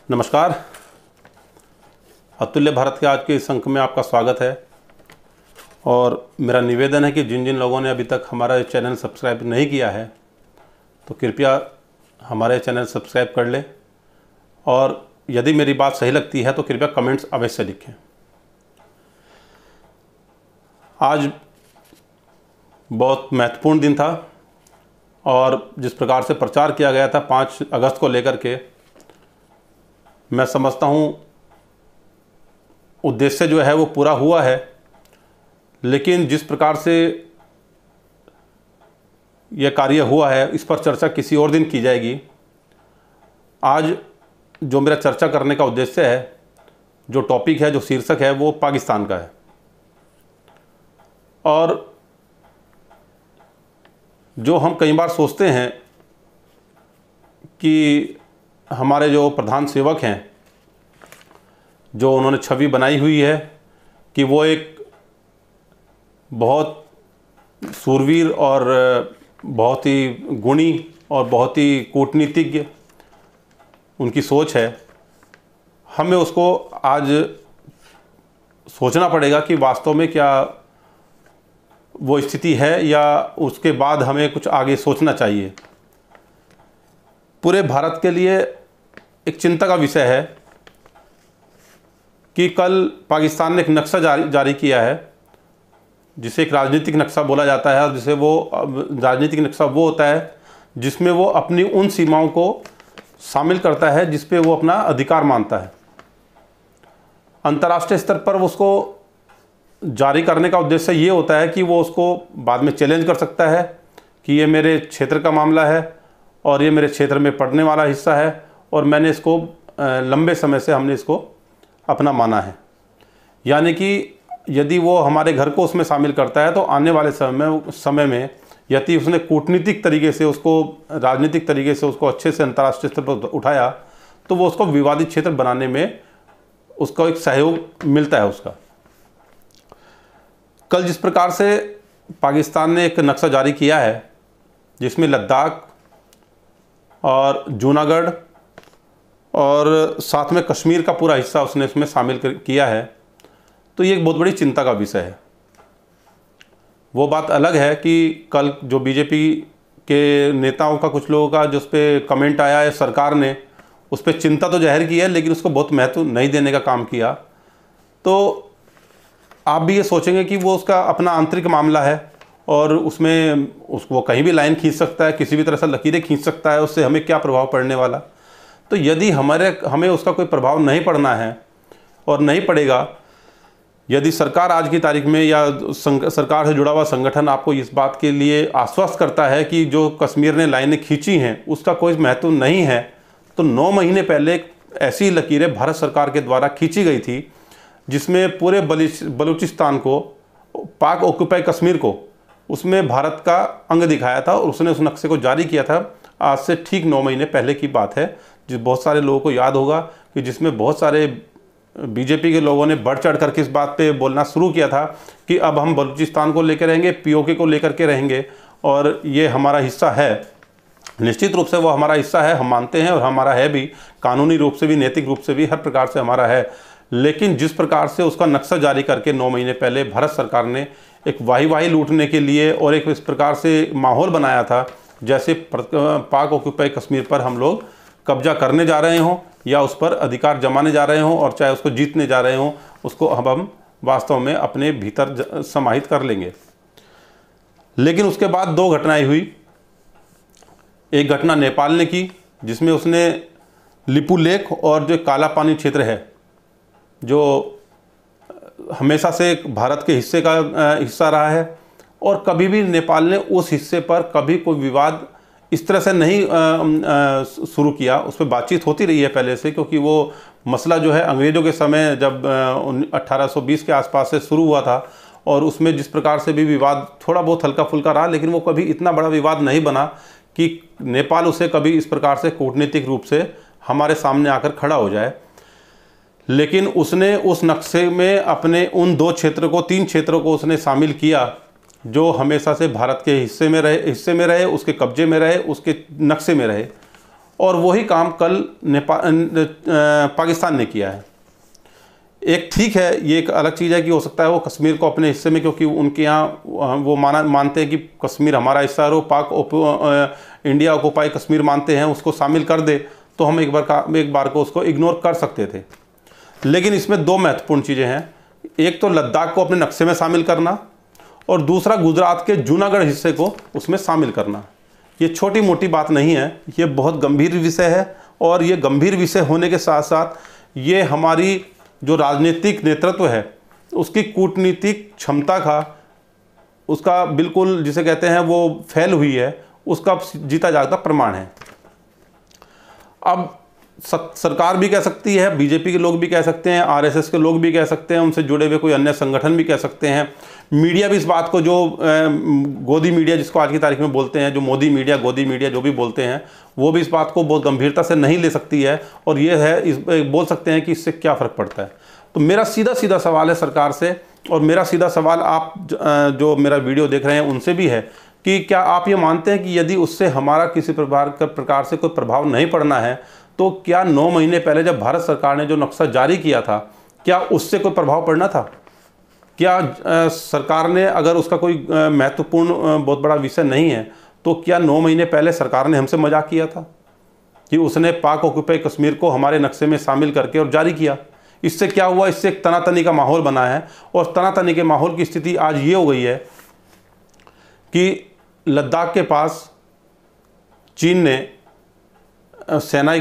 नमस्कार। अतुल्य भारत के आज के इस अंक में आपका स्वागत है और मेरा निवेदन है कि जिन जिन लोगों ने अभी तक हमारा चैनल सब्सक्राइब नहीं किया है तो कृपया हमारे चैनल सब्सक्राइब कर लें और यदि मेरी बात सही लगती है तो कृपया कमेंट्स अवश्य लिखें। आज बहुत महत्वपूर्ण दिन था और जिस प्रकार से प्रचार किया गया था 5 अगस्त को लेकर के, मैं समझता हूँ उद्देश्य जो है वो पूरा हुआ है, लेकिन जिस प्रकार से यह कार्य हुआ है इस पर चर्चा किसी और दिन की जाएगी। आज जो मेरा चर्चा करने का उद्देश्य है, जो टॉपिक है, जो शीर्षक है, वो पाकिस्तान का है। और जो हम कई बार सोचते हैं कि हमारे जो प्रधान सेवक हैं, जो उन्होंने छवि बनाई हुई है कि वो एक बहुत सूरवीर और बहुत ही गुणी और बहुत ही कूटनीतिज्ञ उनकी सोच है, हमें उसको आज सोचना पड़ेगा कि वास्तव में क्या वो स्थिति है या उसके बाद हमें कुछ आगे सोचना चाहिए। पूरे भारत के लिए एक चिंता का विषय है कि कल पाकिस्तान ने एक नक्शा जारी किया है, जिसे एक राजनीतिक नक्शा बोला जाता है। और जिसे वो राजनीतिक नक्शा वो होता है जिसमें वो अपनी उन सीमाओं को शामिल करता है जिस पे वो अपना अधिकार मानता है। अंतर्राष्ट्रीय स्तर पर उसको जारी करने का उद्देश्य ये होता है कि वो उसको बाद में चैलेंज कर सकता है कि ये मेरे क्षेत्र का मामला है और ये मेरे क्षेत्र में पड़ने वाला हिस्सा है और मैंने इसको लंबे समय से हमने इसको अपना माना है। यानी कि यदि वो हमारे घर को उसमें शामिल करता है तो आने वाले समय में यदि उसने कूटनीतिक तरीके से उसको, राजनीतिक तरीके से उसको अच्छे से अंतर्राष्ट्रीय स्तर पर उठाया तो वो उसको विवादित क्षेत्र बनाने में उसका एक सहयोग मिलता है उसका। कल जिस प्रकार से पाकिस्तान ने एक नक्शा जारी किया है जिसमें लद्दाख और जूनागढ़ और साथ में कश्मीर का पूरा हिस्सा उसने इसमें शामिल किया है, तो ये एक बहुत बड़ी चिंता का विषय है। वो बात अलग है कि कल जो बीजेपी के नेताओं का, कुछ लोगों का जो उस पर कमेंट आया है, सरकार ने उस पर चिंता तो जाहिर की है लेकिन उसको बहुत महत्व नहीं देने का काम किया। तो आप भी ये सोचेंगे कि वो उसका अपना आंतरिक मामला है और उसमें उसको कहीं भी लाइन खींच सकता है, किसी भी तरह से लकीरें खींच सकता है, उससे हमें क्या प्रभाव पड़ने वाला। तो यदि हमें उसका कोई प्रभाव नहीं पड़ना है और नहीं पड़ेगा, यदि सरकार आज की तारीख में या सरकार से जुड़ा हुआ संगठन आपको इस बात के लिए आश्वस्त करता है कि जो कश्मीर ने लाइनें खींची हैं उसका कोई महत्व नहीं है, तो 9 महीने पहले ऐसी लकीरें भारत सरकार के द्वारा खींची गई थी जिसमें पूरे बलूचिस्तान को, पाक ऑक्यूपाई कश्मीर को, उसमें भारत का अंग दिखाया था और उसने उस नक्शे को जारी किया था। आज से ठीक 9 महीने पहले की बात है, जिस बहुत सारे लोगों को याद होगा कि जिसमें बहुत सारे बीजेपी के लोगों ने बढ़ चढ़ कर के इस बात पे बोलना शुरू किया था कि अब हम बलूचिस्तान को लेकर रहेंगे, पीओके को लेकर के रहेंगे और ये हमारा हिस्सा है। निश्चित रूप से वो हमारा हिस्सा है, हम मानते हैं और हमारा है भी, कानूनी रूप से भी, नैतिक रूप से भी, हर प्रकार से हमारा है। लेकिन जिस प्रकार से उसका नक्शा जारी करके 9 महीने पहले भारत सरकार ने एक वाही लूटने के लिए और एक इस प्रकार से माहौल बनाया था जैसे पाक ऑक्यूपाई कश्मीर पर हम लोग कब्जा करने जा रहे हों या उस पर अधिकार जमाने जा रहे हों और चाहे उसको जीतने जा रहे हों, उसको अब हम वास्तव में अपने भीतर समाहित कर लेंगे। लेकिन उसके बाद 2 घटनाएं हुई। एक घटना नेपाल ने की जिसमें उसने लिपू लेक और जो काला पानी क्षेत्र है, जो हमेशा से भारत के हिस्से का हिस्सा रहा है और कभी भी नेपाल ने उस हिस्से पर कभी कोई विवाद इस तरह से नहीं शुरू किया। उस पर बातचीत होती रही है पहले से, क्योंकि वो मसला जो है अंग्रेज़ों के समय जब 1820 के आसपास से शुरू हुआ था और उसमें जिस प्रकार से भी विवाद थोड़ा बहुत हल्का फुल्का रहा, लेकिन वो कभी इतना बड़ा विवाद नहीं बना कि नेपाल उसे कभी इस प्रकार से कूटनीतिक रूप से हमारे सामने आकर खड़ा हो जाए। लेकिन उसने उस नक्शे में अपने उन 2 क्षेत्रों को, 3 क्षेत्रों को उसने शामिल किया जो हमेशा से भारत के हिस्से में रहे, उसके कब्जे में रहे, उसके नक्शे में रहे। और वही काम कल पाकिस्तान ने किया है। एक ठीक है, ये एक अलग चीज़ है कि हो सकता है वो कश्मीर को अपने हिस्से में, क्योंकि उनके यहाँ वो मानते हैं कि कश्मीर हमारा हिस्सा है, वो इंडिया ऑक्युपाई कश्मीर मानते हैं, उसको शामिल कर दे तो हम एक बार को उसको इग्नोर कर सकते थे। लेकिन इसमें दो महत्वपूर्ण चीज़ें हैं, एक तो लद्दाख को अपने नक्शे में शामिल करना और दूसरा गुजरात के जूनागढ़ हिस्से को उसमें शामिल करना। ये छोटी मोटी बात नहीं है, ये बहुत गंभीर विषय है। और ये गंभीर विषय होने के साथ साथ ये हमारी जो राजनीतिक नेतृत्व है उसकी कूटनीतिक क्षमता का, उसका बिल्कुल जिसे कहते हैं वो फेल हुई है, उसका जीता जागता प्रमाण है। अब सरकार भी कह सकती है, बीजेपी के लोग भी कह सकते हैं, आरएसएस के लोग भी कह सकते हैं, उनसे जुड़े हुए कोई अन्य संगठन भी कह सकते हैं, मीडिया भी इस बात को, जो गोदी मीडिया जिसको आज की तारीख में बोलते हैं, जो मोदी मीडिया, गोदी मीडिया जो भी बोलते हैं, वो भी इस बात को बहुत गंभीरता से नहीं ले सकती है और ये है बोल सकते हैं कि इससे क्या फ़र्क पड़ता है। तो मेरा सीधा सवाल है सरकार से, और मेरा सीधा सवाल आप जो मेरा वीडियो देख रहे हैं उनसे भी है कि क्या आप ये मानते हैं कि यदि उससे हमारा किसी प्रकार से कोई प्रभाव नहीं पड़ना है तो क्या 9 महीने पहले जब भारत सरकार ने जो नक्शा जारी किया था, क्या उससे कोई प्रभाव पड़ना था? क्या सरकार ने, अगर उसका कोई महत्वपूर्ण बहुत बड़ा विषय नहीं है, तो क्या 9 महीने पहले सरकार ने हमसे मजाक किया था कि उसने पाक ऑक्युपाई कश्मीर को हमारे नक्शे में शामिल करके और जारी किया? इससे क्या हुआ? इससे एक तनातनी का माहौल बना है और तनातनी के माहौल की स्थिति आज ये हो गई है कि लद्दाख के पास चीन ने सेना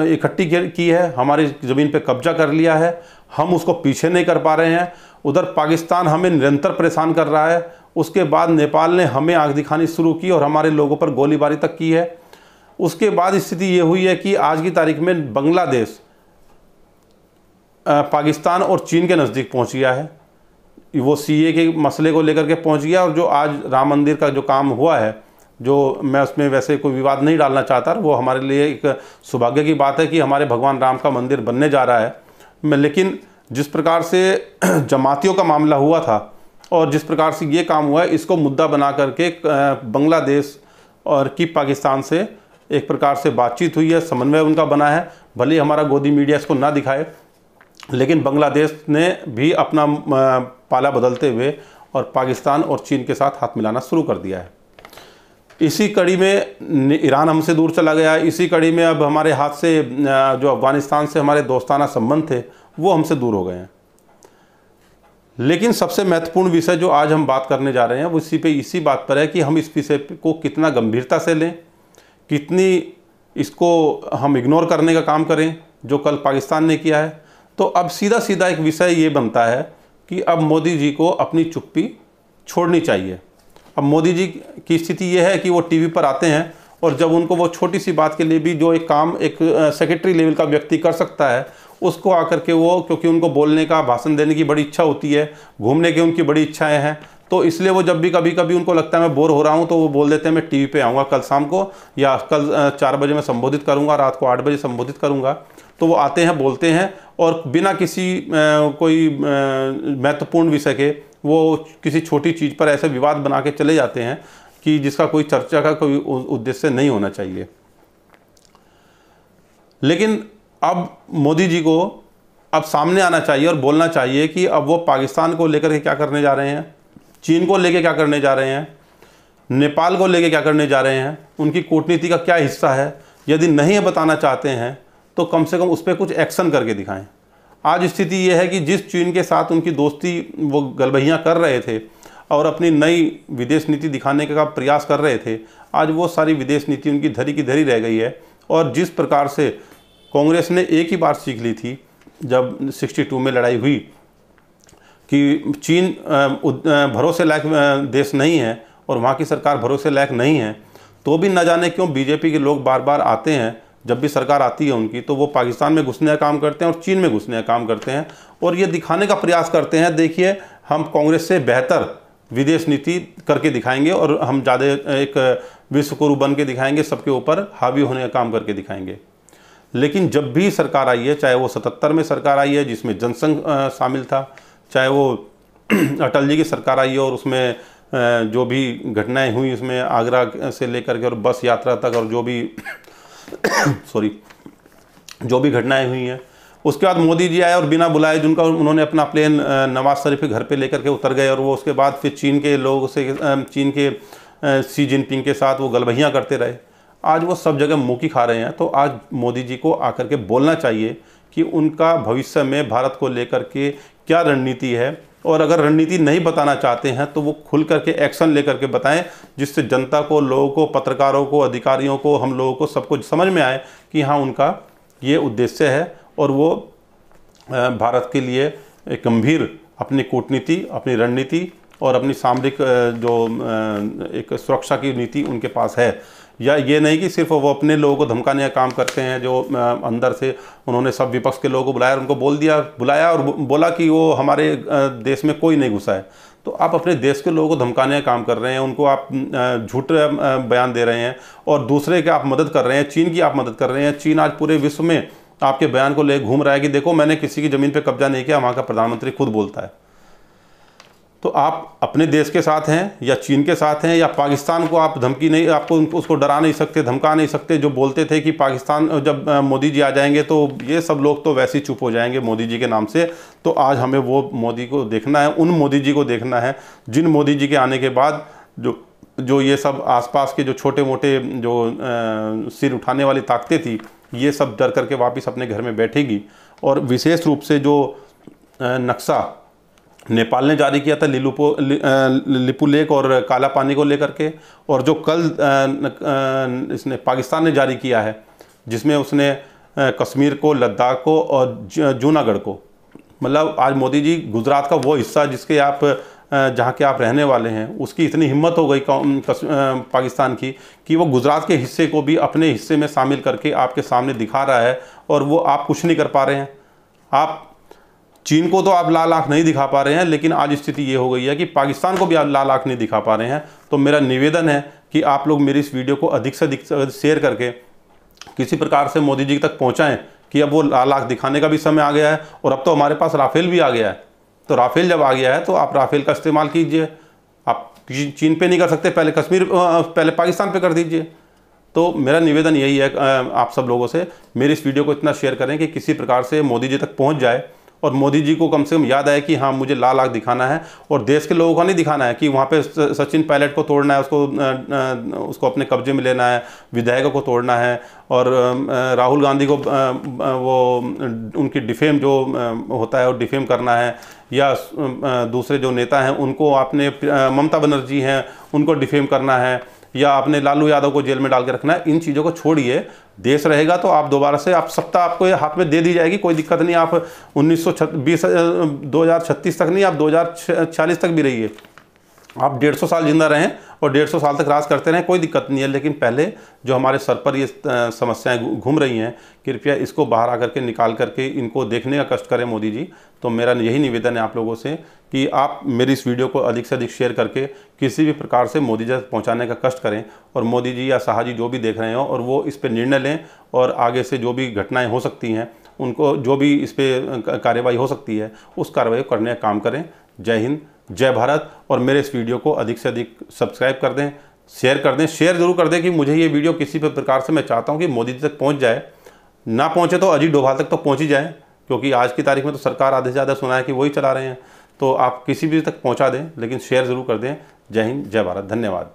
इकट्ठी की है, हमारी ज़मीन पे कब्जा कर लिया है, हम उसको पीछे नहीं कर पा रहे हैं। उधर पाकिस्तान हमें निरंतर परेशान कर रहा है, उसके बाद नेपाल ने हमें आग दिखानी शुरू की और हमारे लोगों पर गोलीबारी तक की है। उसके बाद स्थिति ये हुई है कि आज की तारीख में बांग्लादेश पाकिस्तान और चीन के नज़दीक पहुंच गया है, वो सीए के मसले को लेकर के पहुंच गया। और जो आज राम मंदिर का जो काम हुआ है, जो मैं उसमें वैसे कोई विवाद नहीं डालना चाहता, वो हमारे लिए एक सौभाग्य की बात है कि हमारे भगवान राम का मंदिर बनने जा रहा है। लेकिन जिस प्रकार से जमातियों का मामला हुआ था और जिस प्रकार से ये काम हुआ है, इसको मुद्दा बना करके बांग्लादेश और की पाकिस्तान से एक प्रकार से बातचीत हुई है, समन्वय उनका बना है। भले हमारा गोदी मीडिया इसको ना दिखाए, लेकिन बांग्लादेश ने भी अपना पाला बदलते हुए और पाकिस्तान और चीन के साथ हाथ मिलाना शुरू कर दिया है। इसी कड़ी में ईरान हमसे दूर चला गया। इसी कड़ी में अब हमारे हाथ से जो अफ़गानिस्तान से हमारे दोस्ताना संबंध थे वो हमसे दूर हो गए हैं। लेकिन सबसे महत्वपूर्ण विषय जो आज हम बात करने जा रहे हैं वो इसी बात पर है कि हम इस विषय को कितना गंभीरता से लें, कितनी इसको हम इग्नोर करने का काम करें जो कल पाकिस्तान ने किया है। तो अब सीधा एक विषय ये बनता है कि अब मोदी जी को अपनी चुप्पी छोड़नी चाहिए। अब मोदी जी की स्थिति ये है कि वो टीवी पर आते हैं और जब उनको वो छोटी सी बात के लिए भी जो एक काम एक सेक्रेटरी लेवल का व्यक्ति कर सकता है, उसको आकर के वो, क्योंकि उनको बोलने का, भाषण देने की बड़ी इच्छा होती है, घूमने की उनकी बड़ी इच्छाएं हैं, तो इसलिए वो जब भी कभी उनको लगता है मैं बोर हो रहा हूँ तो वो बोल देते हैं मैं टीवी पे आऊँगा कल शाम को, या कल 4 बजे मैं संबोधित करूँगा, रात को 8 बजे संबोधित करूँगा। तो वो आते हैं, बोलते हैं और बिना किसी कोई महत्वपूर्ण विषय के वो किसी छोटी चीज़ पर ऐसे विवाद बना के चले जाते हैं कि जिसका कोई चर्चा का कोई उद्देश्य नहीं होना चाहिए। लेकिन अब मोदी जी को अब सामने आना चाहिए और बोलना चाहिए कि अब वो पाकिस्तान को लेकर के क्या करने जा रहे हैं, चीन को लेकर क्या करने जा रहे हैं, नेपाल को लेकर क्या करने जा रहे हैं, उनकी कूटनीति का क्या हिस्सा है। यदि नहीं बताना चाहते हैं तो कम से कम उस पर कुछ एक्शन करके दिखाएं। आज स्थिति ये है कि जिस चीन के साथ उनकी दोस्ती वो गलबहियाँ कर रहे थे और अपनी नई विदेश नीति दिखाने का प्रयास कर रहे थे, आज वो सारी विदेश नीति उनकी धरी की धरी रह गई है। और जिस प्रकार से कांग्रेस ने एक ही बार सीख ली थी जब 62 में लड़ाई हुई कि चीन भरोसे लायक देश नहीं है और वहाँ की सरकार भरोसे लायक नहीं है, तो भी न जाने क्यों बीजेपी के लोग बार बार आते हैं, जब भी सरकार आती है उनकी, तो वो पाकिस्तान में घुसने का काम करते हैं और चीन में घुसने का काम करते हैं और ये दिखाने का प्रयास करते हैं, देखिए हम कांग्रेस से बेहतर विदेश नीति करके दिखाएंगे और हम ज़्यादा एक विश्वगुरु बन के दिखाएंगे, सबके ऊपर हावी होने का काम करके दिखाएंगे। लेकिन जब भी सरकार आई है, चाहे वो 77 में सरकार आई है जिसमें जनसंघ शामिल था, चाहे वो अटल जी की सरकार आई है और उसमें जो भी घटनाएं हुई उसमें आगरा से लेकर के और बस यात्रा तक और जो भी सॉरी, जो भी घटनाएं हुई हैं। उसके बाद मोदी जी आए और बिना बुलाए जिनका उन्होंने अपना प्लेन नवाज शरीफ के घर पे लेकर के उतर गए, और वो उसके बाद फिर चीन के लोगों से, चीन के शी जिनपिंग के साथ वो गलबहियाँ करते रहे। आज वो सब जगह मुँह की खा रहे हैं। तो आज मोदी जी को आकर के बोलना चाहिए कि उनका भविष्य में भारत को लेकर के क्या रणनीति है, और अगर रणनीति नहीं बताना चाहते हैं तो वो खुल करके एक्शन लेकर के बताएं, जिससे जनता को, लोगों को, पत्रकारों को, अधिकारियों को, हम लोगों को सबको समझ में आए कि हाँ उनका ये उद्देश्य है, और वो भारत के लिए एक गंभीर अपनी कूटनीति, अपनी रणनीति और अपनी सामरिक जो एक सुरक्षा की नीति उनके पास है। या ये नहीं कि सिर्फ वो अपने लोगों को धमकाने का काम करते हैं, जो अंदर से उन्होंने सब विपक्ष के लोगों को बुलाया, उनको बुलाया और बोला कि वो हमारे देश में कोई नहीं घुसा है। तो आप अपने देश के लोगों को धमकाने का काम कर रहे हैं, उनको आप झूठे बयान दे रहे हैं, और दूसरे के आप मदद कर रहे हैं, चीन की आप मदद कर रहे हैं। चीन आज पूरे विश्व में आपके बयान को ले घूम रहा है कि देखो मैंने किसी की ज़मीन पे कब्जा नहीं किया, वहाँ का प्रधानमंत्री खुद बोलता है। तो आप अपने देश के साथ हैं या चीन के साथ हैं, या पाकिस्तान को आप धमकी नहीं, आपको उसको डरा नहीं सकते, धमका नहीं सकते। जो बोलते थे कि पाकिस्तान जब मोदी जी आ जाएंगे तो ये सब लोग तो वैसे ही चुप हो जाएंगे मोदी जी के नाम से। तो आज हमें वो मोदी को देखना है, उन मोदी जी को देखना है जिन मोदी जी के आने के बाद जो ये सब आसपास के जो छोटे मोटे जो सिर उठाने वाली ताकतें थी, ये सब डर करके वापस अपने घर में बैठेगी। और विशेष रूप से जो नक्शा नेपाल ने जारी किया था लिपू लेक और काला पानी को लेकर के, और जो कल इसने पाकिस्तान ने जारी किया है, जिसमें उसने कश्मीर को, लद्दाख को और जूनागढ़ को, मतलब आज मोदी जी गुजरात का वो हिस्सा जिसके आप जहाँ के आप रहने वाले हैं, उसकी इतनी हिम्मत हो गई पाकिस्तान की कि वो गुजरात के हिस्से को भी अपने हिस्से में शामिल करके आपके सामने दिखा रहा है, और वो आप कुछ नहीं कर पा रहे हैं। आप चीन को तो आप लाल आँख नहीं दिखा पा रहे हैं, लेकिन आज स्थिति ये हो गई है कि पाकिस्तान को भी आप लाल आँख नहीं दिखा पा रहे हैं। तो मेरा निवेदन है कि आप लोग मेरी इस वीडियो को अधिक से अधिक शेयर करके किसी प्रकार से मोदी जी तक पहुँचाएँ कि अब वो लाल आँख दिखाने का भी समय आ गया है, और अब तो हमारे पास राफेल भी आ गया है। तो राफेल जब आ गया है तो आप राफेल का इस्तेमाल कीजिए। आप चीन पे नहीं कर सकते, पहले पाकिस्तान पे कर दीजिए। तो मेरा निवेदन यही है आप सब लोगों से, मेरी इस वीडियो को इतना शेयर करें कि किसी प्रकार से मोदी जी तक पहुंच जाए, और मोदी जी को कम से कम याद आए कि हाँ मुझे लाल आँख दिखाना है, और देश के लोगों का नहीं दिखाना है कि वहाँ पे सचिन पायलट को तोड़ना है, उसको अपने कब्जे में लेना है, विधायकों को तोड़ना है, और राहुल गांधी को वो उनकी डिफेम जो होता है वो डिफेम करना है, या दूसरे जो नेता हैं उनको आपने, ममता बनर्जी हैं उनको डिफेम करना है, या आपने लालू यादव को जेल में डाल के रखना है। इन चीज़ों को छोड़िए। देश रहेगा तो आप दोबारा से आप सत्ता आपको ये हाथ में दे दी जाएगी, कोई दिक्कत नहीं। आप 2036 तक नहीं, आप 2046 तक भी रहिए। आप 150 साल जिंदा रहें और 150 साल तक राज करते रहें, कोई दिक्कत नहीं है। लेकिन पहले जो हमारे सर पर ये समस्याएं घूम रही हैं, कृपया इसको बाहर आकर के निकाल करके इनको देखने का कष्ट करें मोदी जी। तो मेरा यही निवेदन है आप लोगों से कि आप मेरी इस वीडियो को अधिक से अधिक शेयर करके किसी भी प्रकार से मोदी जी तक पहुँचाने का कष्ट करें, और मोदी जी या शाह जी जो भी देख रहे हो, और वो इस पर निर्णय लें, और आगे से जो भी घटनाएँ हो सकती हैं उनको, जो भी इस पर कार्रवाई हो सकती है उस कार्रवाई को करने का काम करें। जय हिंद, जय भारत। और मेरे इस वीडियो को अधिक से अधिक सब्सक्राइब कर दें, शेयर कर दें, शेयर जरूर कर दें कि मुझे ये वीडियो किसी भी प्रकार से, मैं चाहता हूँ कि मोदी जी तक पहुँच जाए, ना पहुँचे तो अजीत डोभाल तक तो पहुँच ही जाए, क्योंकि आज की तारीख में तो सरकार आधे से ज़्यादा सुना है कि वही चला रहे हैं। तो आप किसी भी तक पहुँचा दें, लेकिन शेयर ज़रूर कर दें। जय हिंद, जय भारत, धन्यवाद।